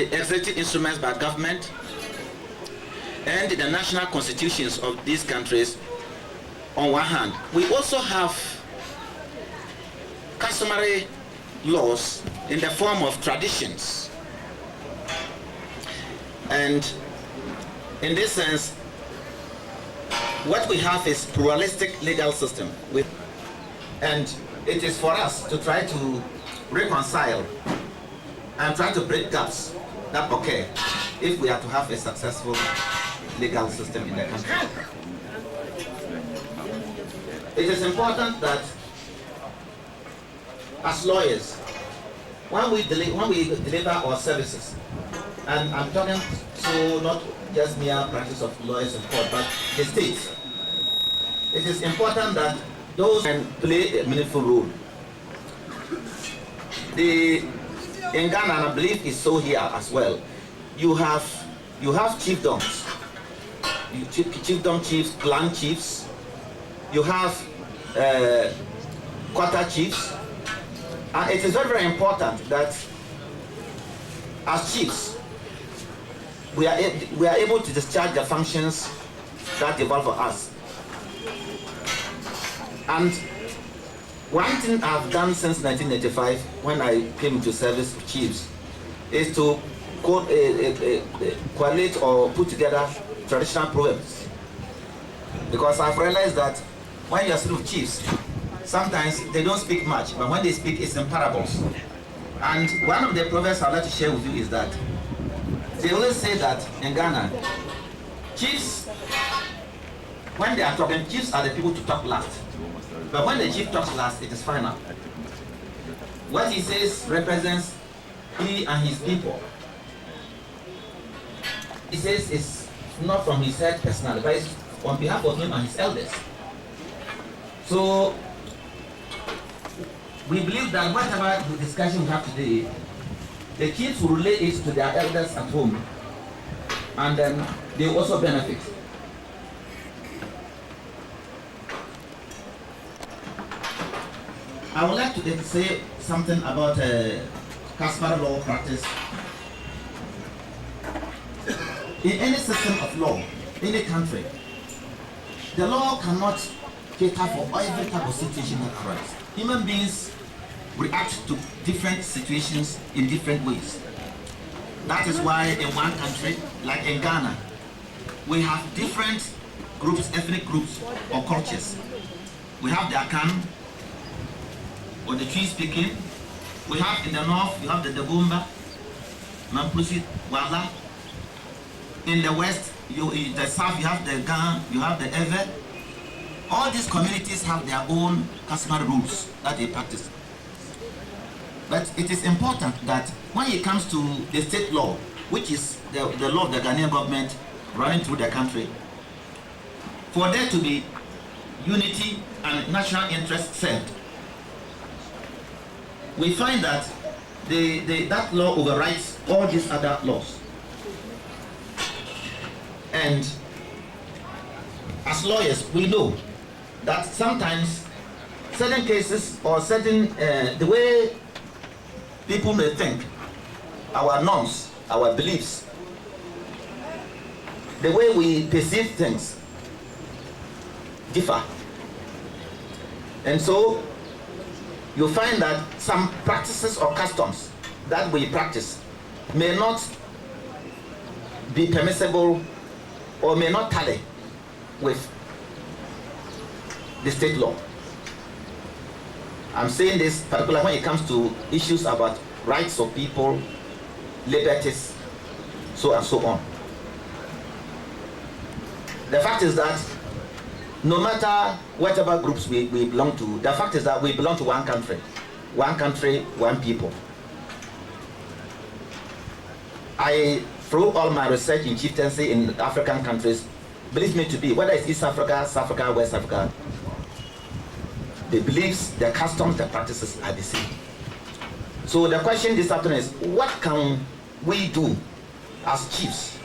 executive instruments by government and the national constitutions of these countries on one hand. We also have customary laws in the form of traditions. And in this sense, what we have is pluralistic legal system and it is for us to try to reconcile and try to break gaps that occur if we are to have a successful legal system in the country. It is important that as lawyers, when we deliver our services, and I'm talking so not just mere practice of lawyers in court, but the state, it is important that those can play a meaningful role. In Ghana, and I believe it's so here as well, you have chiefdoms, chiefdom chiefs, clan chiefs, you have quarter chiefs, and it is very, very important that as chiefs, we are able to discharge the functions that devolve on us. And one thing I've done since 1985, when I came into service with chiefs, is to correlate or put together traditional proverbs. Because I've realized that when you're still with chiefs, sometimes they don't speak much, but when they speak, it's in parables. And one of the proverbs I'd like to share with you is that they always say that in Ghana, chiefs, when they are talking, chiefs are the people to talk last. But when the chief talks last, it is final. What he says represents he and his people. He says it's not from his head personally, but it's on behalf of him and his elders. So we believe that whatever the discussion we have today, the chiefs will relay it to their elders at home, and then they will also benefit. I would like to say something about customary law practice. In any system of law, any country, the law cannot cater for every type of situation that arises. Human beings react to different situations in different ways. That is why in one country, like in Ghana, we have different groups, ethnic groups or cultures. We have the Akan, or the tree speaking. We have in the north, you have the Dagomba, Mampusi, Wala. In the west, the south, you have the Gan, you have the Ewe. All these communities have their own customary rules that they practice. But it is important that when it comes to the state law, which is the law of the Ghanaian government running through the country, for there to be unity and national interest served, we find that that law overrides all these other laws. And as lawyers, we know that sometimes certain cases or certain, the way people may think, our norms, our beliefs, the way we perceive things differ. And so you find that some practices or customs that we practice may not be permissible or may not tally with the state law. I'm saying this particularly when it comes to issues about rights of people, liberties, so and so on. The fact is that no matter whatever groups we belong to, the fact is that we belong to one country, one people. Through all my research in chieftaincy in African countries, believe me to be, whether it's East Africa, South Africa, West Africa, the beliefs, the customs, the practices are the same. So the question this afternoon is, what can we do as chiefs,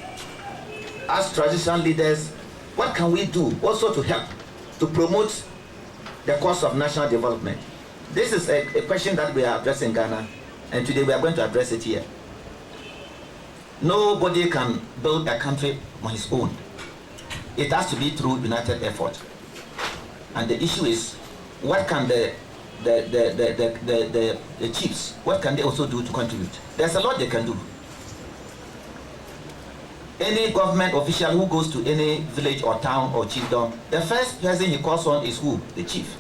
as traditional leaders, what can we do also to help to promote the cause of national development? This is a question that we are addressing in Ghana, and today we are going to address it here. Nobody can build a country on his own. It has to be through united effort. And the issue is, what can the chiefs, what can they also do to contribute? There's a lot they can do. Any government official who goes to any village or town or chiefdom, the first person he calls on is who? The chief.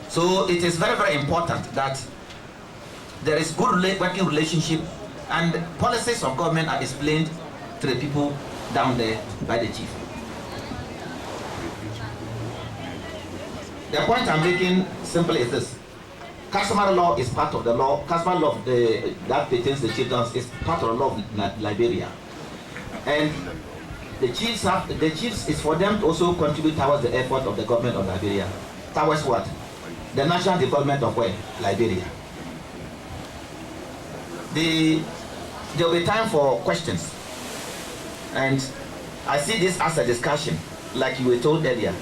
So it is very, very important that there is good working relationship, and policies of government are explained to the people down there by the chief. The point I'm making simply is this: customary law is part of the law. Customary law that pertains to the chiefdoms is part of the law of Liberia, and the chiefs is for them to also contribute towards the effort of the government of Liberia. Towards what? The national development of where? Liberia. There will be time for questions, and I see this as a discussion, like you were told earlier.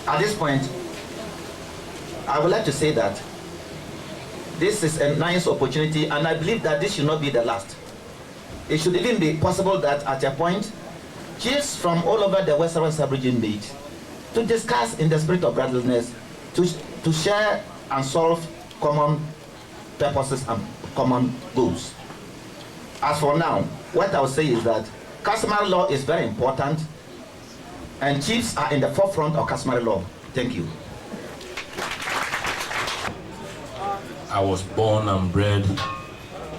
At this point, I would like to say that this is a nice opportunity, and I believe that this should not be the last. It should even be possible that at a point, chiefs from all over the Western sub-region meet to discuss in the spirit of brotherliness, to share and solve common purposes and common goals. As for now, what I will say is that customary law is very important, and chiefs are in the forefront of customary law. Thank you. I was born and bred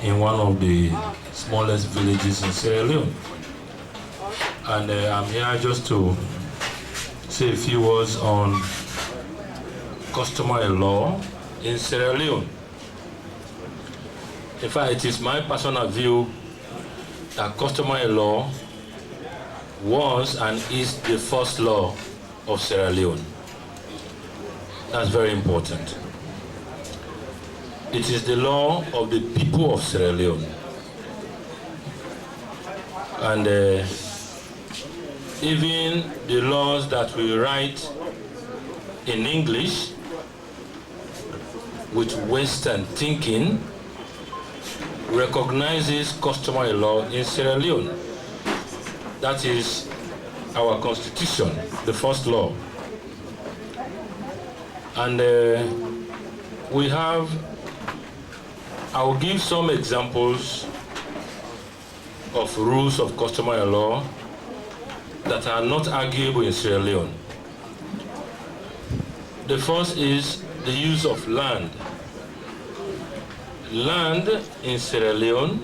in one of the smallest villages in Sierra Leone. And I'm here just to say a few words on customary law in Sierra Leone. In fact, it is my personal view that customary law was and is the first law of Sierra Leone. That's very important. It is the law of the people of Sierra Leone. And even the laws that we write in English with Western thinking recognizes customary law in Sierra Leone. That is our constitution, the first law. And we have, I will give some examples of rules of customary law that are not arguable in Sierra Leone. The first is the use of land. Land in Sierra Leone,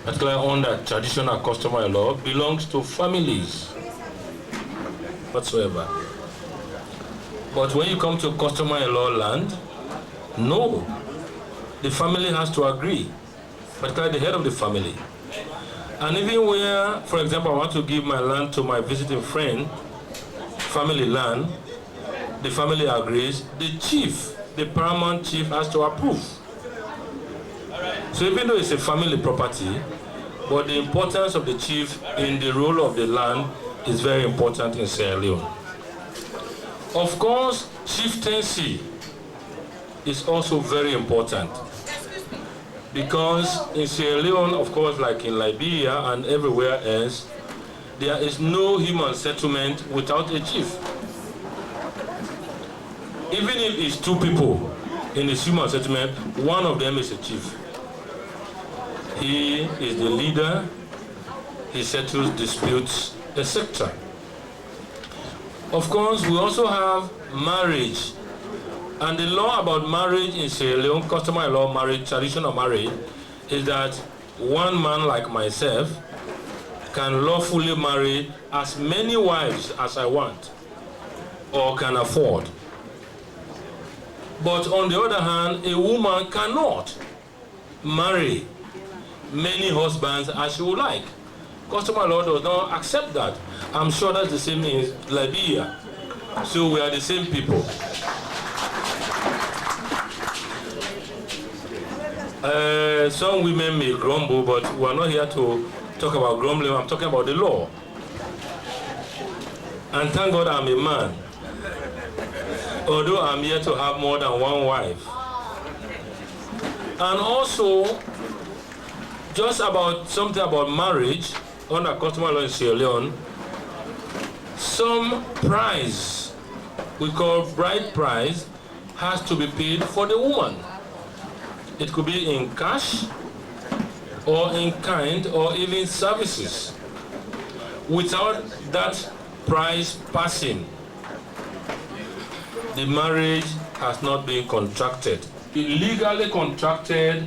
particularly under traditional customary law, belongs to families whatsoever. But when you come to customary law land, no. The family has to agree, particularly the head of the family. And even where, for example, I want to give my land to my visiting friend, family land, the family agrees, the chief, the paramount chief, has to approve. So even though it's a family property, but the importance of the chief in the role of the land is very important in Sierra Leone. Of course, chieftaincy is also very important, because in Sierra Leone, of course, like in Liberia and everywhere else, there is no human settlement without a chief. Even if it's two people in a human settlement, one of them is a chief. He is the leader, he settles disputes, etc. Of course, we also have marriage. And the law about marriage in Sierra Leone, customary law, marriage, traditional marriage, is that one man like myself can lawfully marry as many wives as I want or can afford. But on the other hand, a woman cannot marry many husbands as she would like. Customary law does not accept that. I'm sure that's the same in Liberia. So we are the same people. Some women may grumble, but we are not here to talk about grumbling. I'm talking about the law. And thank God I'm a man. Although I'm here to have more than one wife. And also, just about something about marriage, under customary law in Sierra Leone, some price, we call bride price, has to be paid for the woman. It could be in cash, or in kind, or even services. Without that price passing, the marriage has not been contracted. Illegally contracted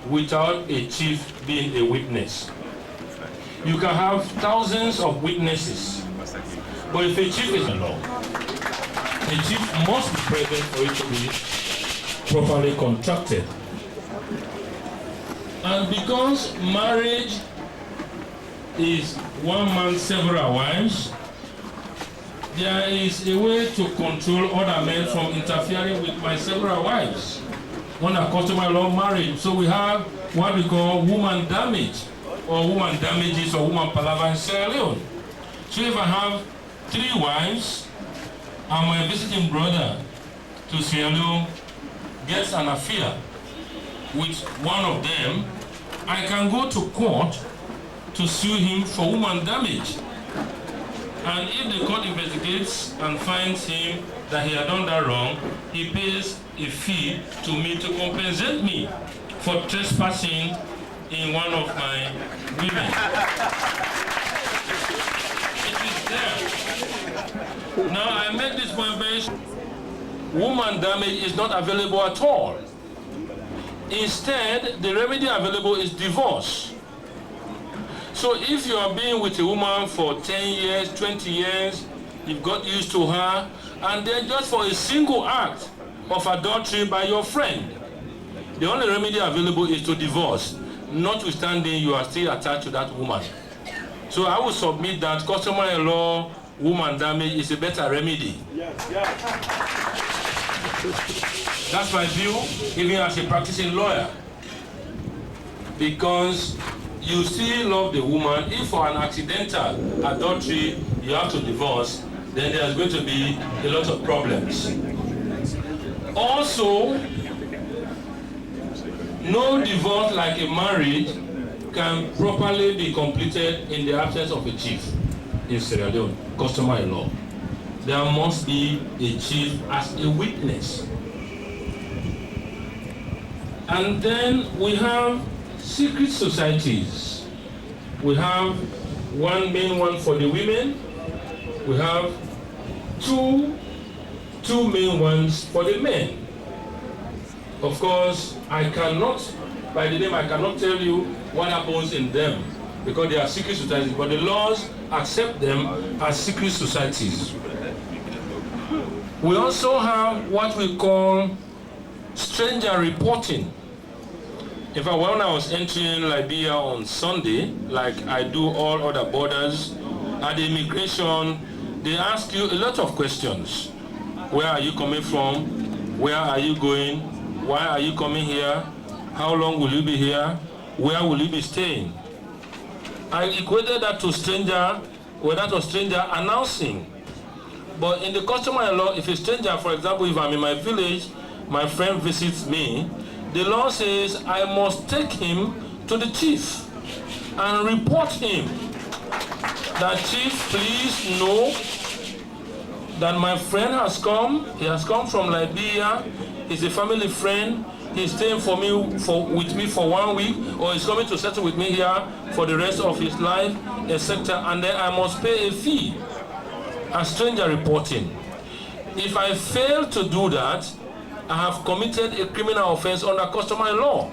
without a chief being a witness. You can have thousands of witnesses, but if a chief is in law, a chief must be present for it to be properly contracted. And because marriage is one man, several wives, there is a way to control other men from interfering with my several wives under customary law marriage. So we have what we call woman damage, or woman damages, or woman palaver in Sierra Leone. So if I have 3 wives and my visiting brother to Sierra Leone gets an affair with one of them, I can go to court to sue him for woman damage. And if the court investigates and finds him that he had done that wrong, he pays a fee to me to compensate me for trespassing in one of my women. It is there. Now I make this point based. Woman damage is not available at all. Instead, the remedy available is divorce. So if you are being with a woman for 10 years, 20 years, you've got used to her, and then just for a single act of adultery by your friend, the only remedy available is to divorce, notwithstanding you are still attached to that woman. So I will submit that customary law woman damage is a better remedy. That's my view, even as a practicing lawyer. Because you still love the woman. If for an accidental adultery you have to divorce, then there's going to be a lot of problems. Also, no divorce like a marriage can properly be completed in the absence of a chief in Sierra Leone, customary law. There must be a chief as a witness. And then we have secret societies. We have one main one for the women. We have two main ones for the men. Of course, I cannot, by the name, I cannot tell you what happens in them because they are secret societies, but the laws accept them as secret societies. We also have what we call stranger reporting. In fact, when I was entering Liberia on Sunday, like I do all other borders, at the immigration, they ask you a lot of questions. Where are you coming from? Where are you going? Why are you coming here? How long will you be here? Where will you be staying? I equated that to stranger, well, that was stranger announcing. But in the customary law, if a stranger, for example, if I'm in my village, my friend visits me, the law says I must take him to the chief and report him. That chief, please know that my friend has come. He has come from Liberia. He's a family friend. He's staying with me for 1 week, or he's coming to settle with me here for the rest of his life, etc. And then I must pay a fee as stranger reporting. If I fail to do that, I have committed a criminal offense under customary law.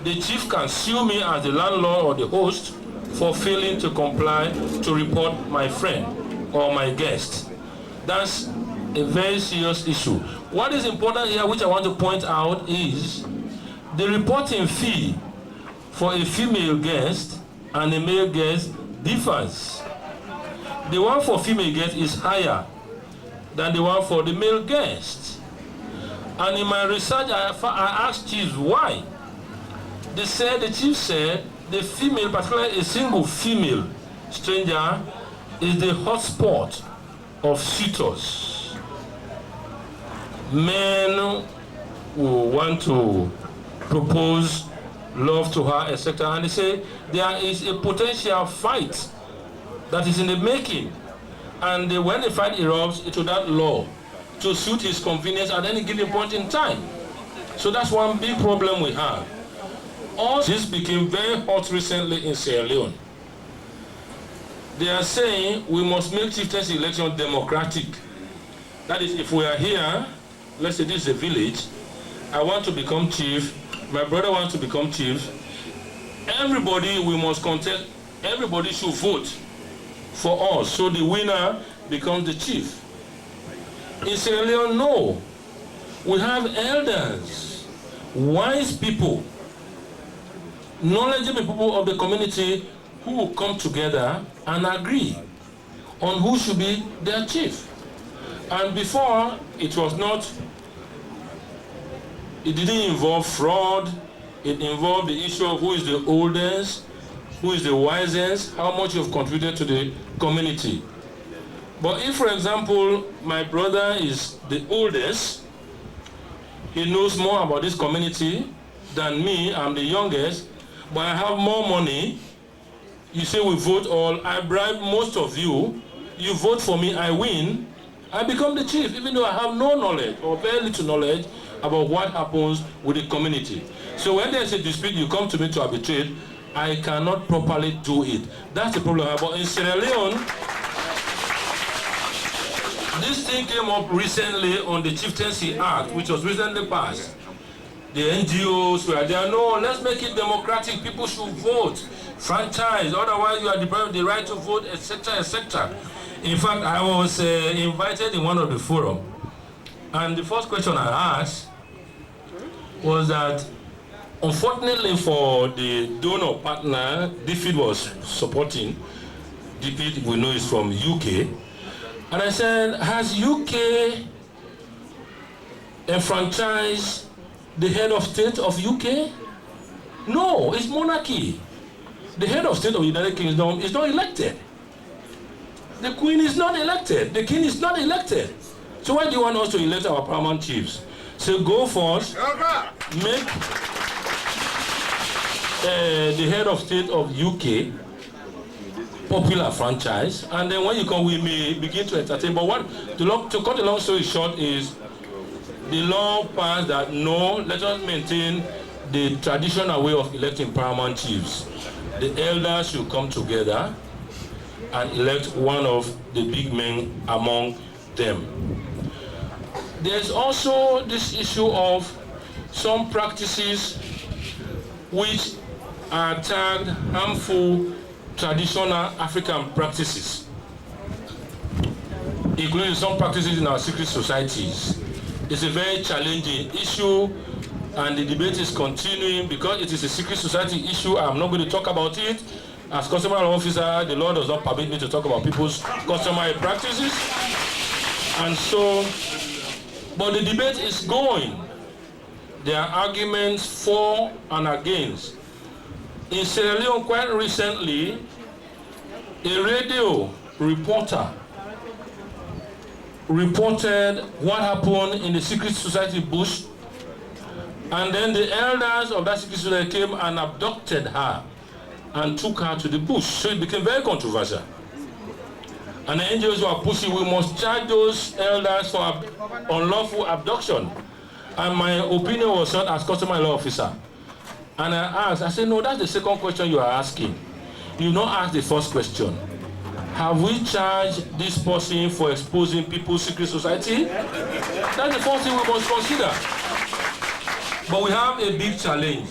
The chief can sue me as the landlord or the host for failing to comply to report my friend or my guest. That's a very serious issue. What is important here, which I want to point out, is the reporting fee for a female guest and a male guest differs. The one for female guest is higher than the one for the male guest. And in my research, I asked chiefs why. The chief said the female, particularly a single female stranger, is the hotspot of suitors. Men who want to propose love to her, etc. And they say there is a potential fight that is in the making. And when the fight erupts into that law to suit his convenience at any given point in time. So that's one big problem we have. Also, this became very hot recently in Sierra Leone. They are saying we must make chieftaincy election democratic. That is, if we are here, let's say this is a village, I want to become chief, my brother wants to become chief, everybody we must contest, everybody should vote for us, so the winner becomes the chief. In Sierra Leone, no. We have elders, wise people, knowledgeable people of the community who will come together and agree on who should be their chief. And before, it didn't involve fraud. It involved the issue of who is the oldest, who is the wisest, how much you've contributed to the community. But if, for example, my brother is the oldest, he knows more about this community than me, I'm the youngest, but I have more money, you say we vote all, I bribe most of you, you vote for me, I win, I become the chief, even though I have no knowledge or very little knowledge about what happens with the community. So when there's a dispute, you come to me to arbitrate, I cannot properly do it. That's the problem. But in Sierra Leone, this thing came up recently on the Chieftaincy Act, which was recently passed. The NGOs were there, no, let's make it democratic, people should vote, franchise, otherwise you are deprived of the right to vote, etc., etc. In fact, I was invited in one of the forums, and the first question I asked was that, unfortunately for the donor partner, DFID was supporting, DFID we know is from UK, and I said, has UK enfranchised the head of state of UK? No, it's monarchy. The head of state of the United Kingdom is not elected. The Queen is not elected. The King is not elected. So why do you want us to elect our paramount chiefs? So go first, make the head of state of UK popular franchise, and then when you come, we may begin to entertain. But to cut a long story short is, the law passed that no, let us maintain the traditional way of electing paramount chiefs. The elders should come together and elect one of the big men among them. There's also this issue of some practices which are tagged harmful traditional African practices, including some practices in our secret societies. It's a very challenging issue, and the debate is continuing because it is a secret society issue. I'm not going to talk about it. As customary officer, the law does not permit me to talk about people's customary practices. And so, but the debate is going. There are arguments for and against. In Sierra Leone, quite recently, a radio reporter reported what happened in the secret society bush, and then the elders of that secret society came and abducted her and took her to the bush. So it became very controversial. And the NGOs were pushing, we must charge those elders for unlawful abduction. And my opinion was not as customary law officer. And I asked, I said, no, that's the second question you are asking. You not ask the first question. Have we charged this person for exposing people's secret society? That's the first thing we must consider. But we have a big challenge.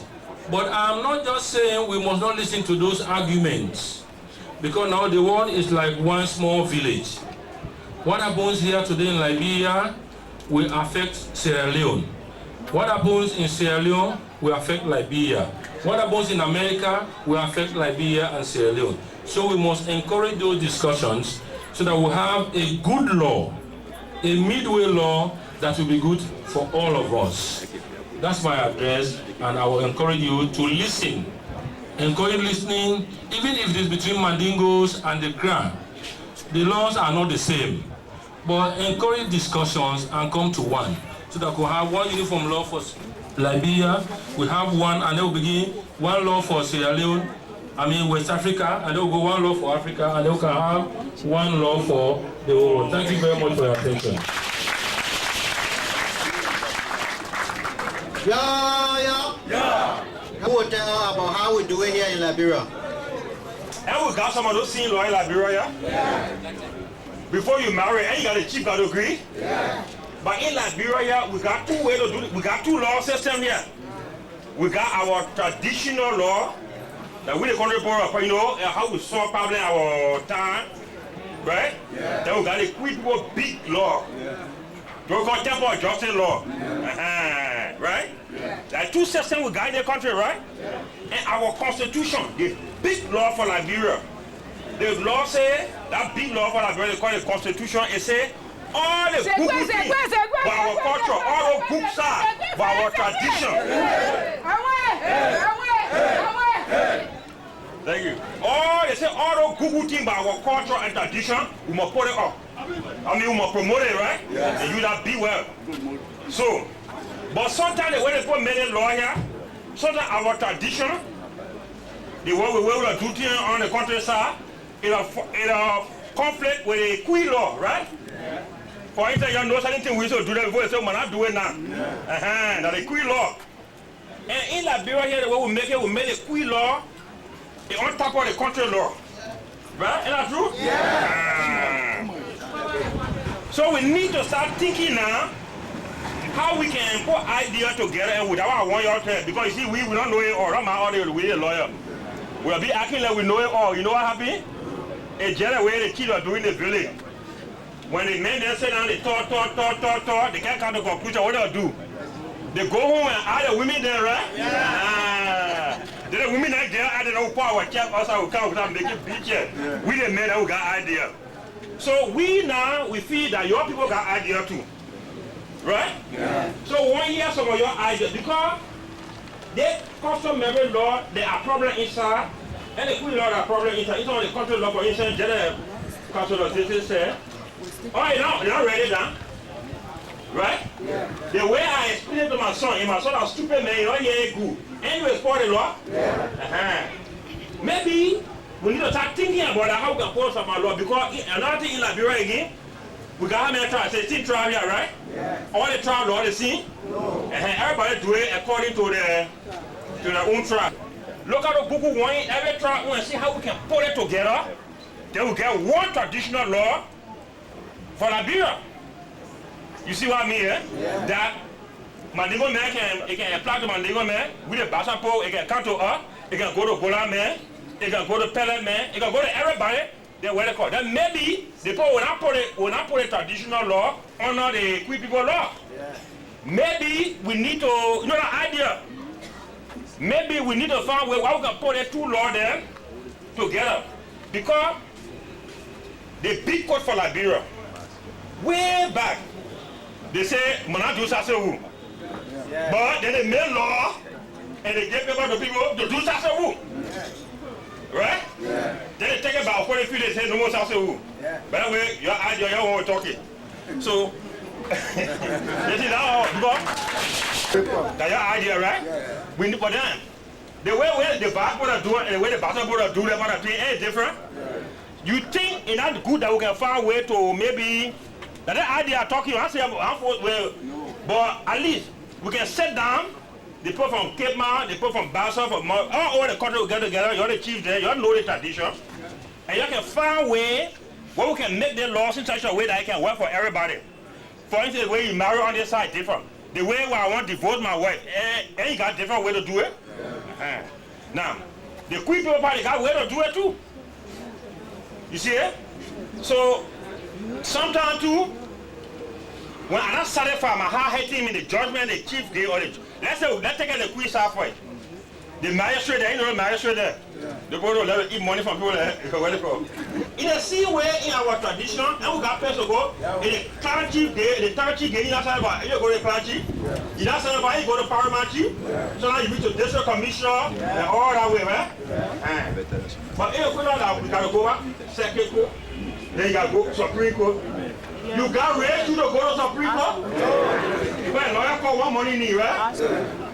But I'm not just saying we must not listen to those arguments, because now the world is like one small village. What happens here today in Liberia will affect Sierra Leone. What happens in Sierra Leone will affect Liberia. What happens in America will affect Liberia and Sierra Leone. So we must encourage those discussions so that we have a good law, a midway law that will be good for all of us. That's my address, and I will encourage you to listen. Encourage listening, even if it is between Mandingos and the Kra. The laws are not the same, but encourage discussions and come to one, so that we'll have one uniform law for Liberia, we have one, and they will begin one law for Sierra Leone, West Africa, and they will go one law for Africa, and they can have one law for the whole world. Thank you very much for your attention. Yeah. Who will tell about how we do it here in Liberia? And we got some of those same law in Liberia, yeah? Before you marry, and you got a chief got to agree. Yeah. But in Liberia, we got two ways to do it. We got two law systems here. We got our traditional law that we the country borrow, how we solve problem in our time, right? Yeah. Then we got a quick big law. Yeah. We call temporal justice law. Yeah. Right? Yeah. There are two systems we got in the country, right? Yeah. And our constitution, the big law for Liberia. The law say, that big law for Liberia, they call it constitution, it say, all the good things for our culture, all the good side for our tradition. Thank you. They say all the good things by our culture and tradition, we must put it up. We must promote it, right? Yes. And you that be well. So, but sometimes the way they put many law here, sometimes our tradition, the way we will do things on the countryside, it a conflict with the Queen law, right? Yeah. For instance, you know something we used to do that before, so we're not doing now. Yeah. That's the Queen law. And in Liberia here, the way we make it, we make the Queen law on top of the country law. Right? Isn't that true? Yeah. So we need to start thinking now how we can put ideas together and without our 1 year term. Because you see, we don't know it all. That's my audio, we a lawyer. We'll be acting like we know it all. You know what happened? A general way the kids are doing the village. When the men then sit down, they talk, they can't come to conclusion. What they'll do? They go home and add the women there, right? Yeah. Then the women there add the power, check us out, come and make it big here. We the men that we got idea. So we now, we feel that your people got idea too. Right? Yeah. So 1 year some of your ideas, because the customary law, there are problems inside, and the Queen law, there are problems inside. It's on the country law, for instance, general consultation said, oh, you're not ready now. Right? Yeah. The way I explained to my son, and my son is stupid man, you know, yeah, good. And you export the law. Yeah. Maybe we need to start thinking about how we can put some law, because another thing in Liberia again, we got how many tribes? 16 tribes here, right? Yeah. All the tribes are the same. No. Everybody do it according to their own tribe. Look at the Google one, every tribe and see how we can put it together. Then we get one traditional law for Liberia. You see what I mean, eh? Yeah. That Mandingo man can apply to Mandingo man, with the Basapo, it can come to us, it can go to Gola man, it can go to Pellet man, it can go to everybody. Then what they call. Then maybe the people will not put a traditional law under the Queen people law. Yeah. Maybe we need to, you know the idea. Maybe we need to find a way how we can put the two laws there together. Because the big court for Liberia, way back, they say, Manadu Sasewu. But then they made law and they gave people to people to do Sasewu. Right? Yeah. Then they take it about 40 feet, they say no more Sasewu. Yeah. By the way, your idea, you want to talk it. So, this is now, that's your idea, right? Yeah. We need for them. The way the basketball do it and the way the basketball do it, but is different. Yeah. You think it's not good that we can find a way to maybe, that idea talking, I say, well, but at least we can sit down. The people from Cape Mount, the people from Bassa, from all over the country will get together, you're the chief there, you know the tradition, and you can find a way where we can make the laws in such a way that it can work for everybody. For instance, the way you marry on this side different. The way where I want to divorce my wife, and you got a different way to do it. Now, the Queen people party got a way to do it too. You see it? So, sometimes too, when I not satisfy my heart hating him in the judgment, the chief gave or the let's take the Queen side for it. The magistrate there, you know the magistrate there. Yeah. The people let eat money from people there. In the same way in our tradition, and we got place to go, in the clan chief there, the town chief getting outside about you go to the clan chief. You not send about you go to paramount chief. So now you meet the district commissioner and all that way, right? But if we know that we gotta go back, second court. Then you got to go to Supreme Court. You got raised you to go to Supreme Court? Well, lawyer call one money need, right?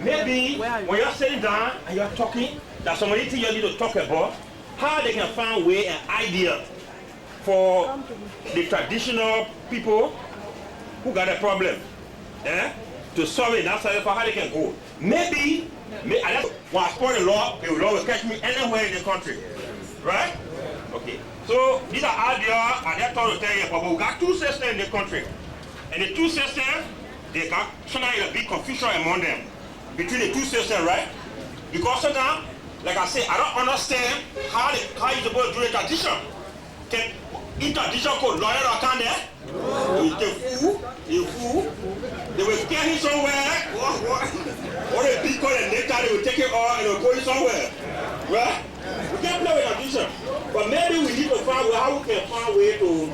Maybe when you're sitting down and you're talking, that somebody tell you to talk about how they can find way and idea for the traditional people who got a problem, to solve it. That's how they can go. Maybe when I support the law, they will always catch me anywhere in the country, right? Okay. So these are ideas, and they're trying to tell you, but we got two systems in the country, and the two systems, they got sometimes a big confusion among them between the two systems, right? Because sometimes, like I say, I don't understand how you're supposed to do the tradition. In tradition code, lawyer account there? You fool. They will scare him somewhere. Or they pick on and later they will take it all and they will go somewhere. Right? We can't play with tradition. But maybe we need to find how we can find a way to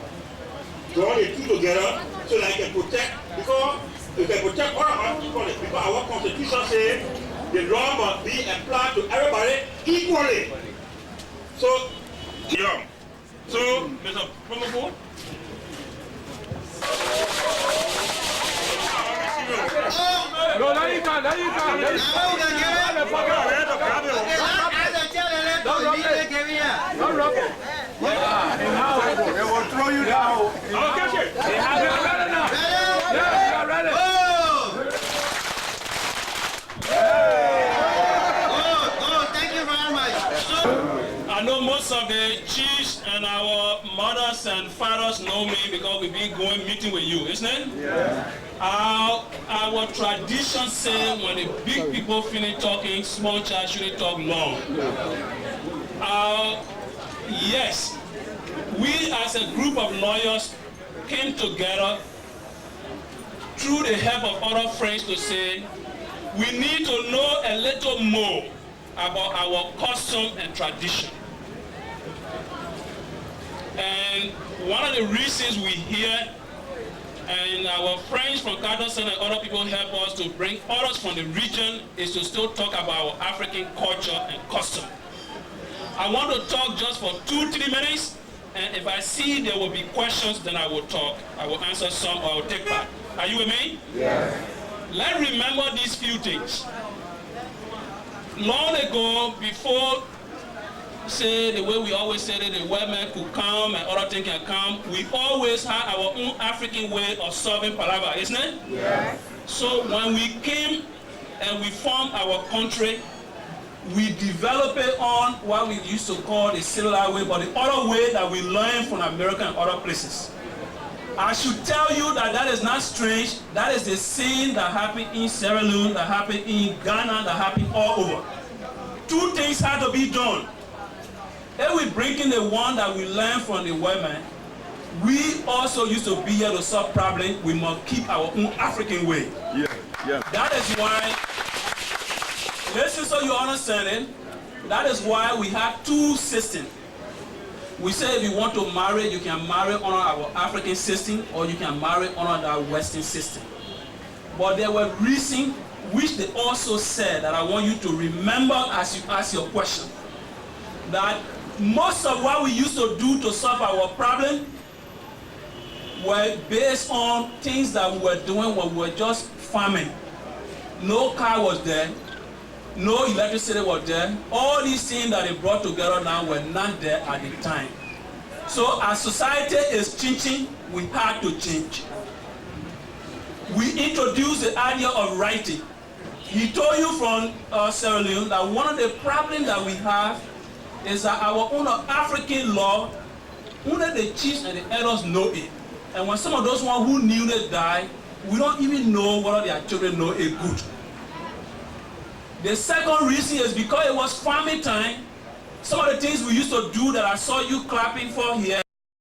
draw the two together so that we can protect, because we can protect all our people, because our constitution says the law must be applied to everybody equally. So, yeah. So, Mr. Promoter, no, now you can. Don't rock it. They will throw you down. I'll catch it. They have it ready now. Yeah, you are ready. Thank you very much. I know most of the chiefs and our mothers and fathers know me because we've been going meeting with you, isn't it? Yeah. Our tradition say when the big people finish talking, small child shouldn't talk long. Yes, we as a group of lawyers came together through the help of other friends to say we need to know a little more about our custom and tradition. And one of the reasons we hear, and our friends from Customary and other people help us to bring others from the region, is to still talk about our African culture and custom. I want to talk just for 2-3 minutes, and if I see there will be questions, then I will talk. I will answer some, or I will take part. Are you with me? Yes. Let's remember these few things. Long ago, before, say, the way we always say that the white man could come and other things can come, we always had our own African way of solving palaver, isn't it? Yes. So when we came and we formed our country, we developed it on what we used to call the cellular way, but the other way that we learned from America and other places. I should tell you that that is not strange. That is the same that happened in Sierra Leone, that happened in Ghana, that happened all over. Two things had to be done. If we bring in the one that we learned from the women, we also used to be here to solve problems. We must keep our own African way. Yeah. Yeah. That is why, listen so you understand it, that is why we have two systems. We say if you want to marry, you can marry under our African system or you can marry under our Western system. But there were reasons which they also said that I want you to remember as you ask your question. That most of what we used to do to solve our problem were based on things that we were doing when we were just farming. No car was there, no electricity was there. All these things that they brought together now were not there at the time. So as society is changing, we had to change. We introduced the idea of writing. He told you from Sierra Leone that one of the problems that we have is that our own African law, only the chiefs and the elders know it. And when some of those ones who knew they died, we don't even know whether their children know it good. The second reason is because it was farming time. Some of the things we used to do that I saw you clapping for here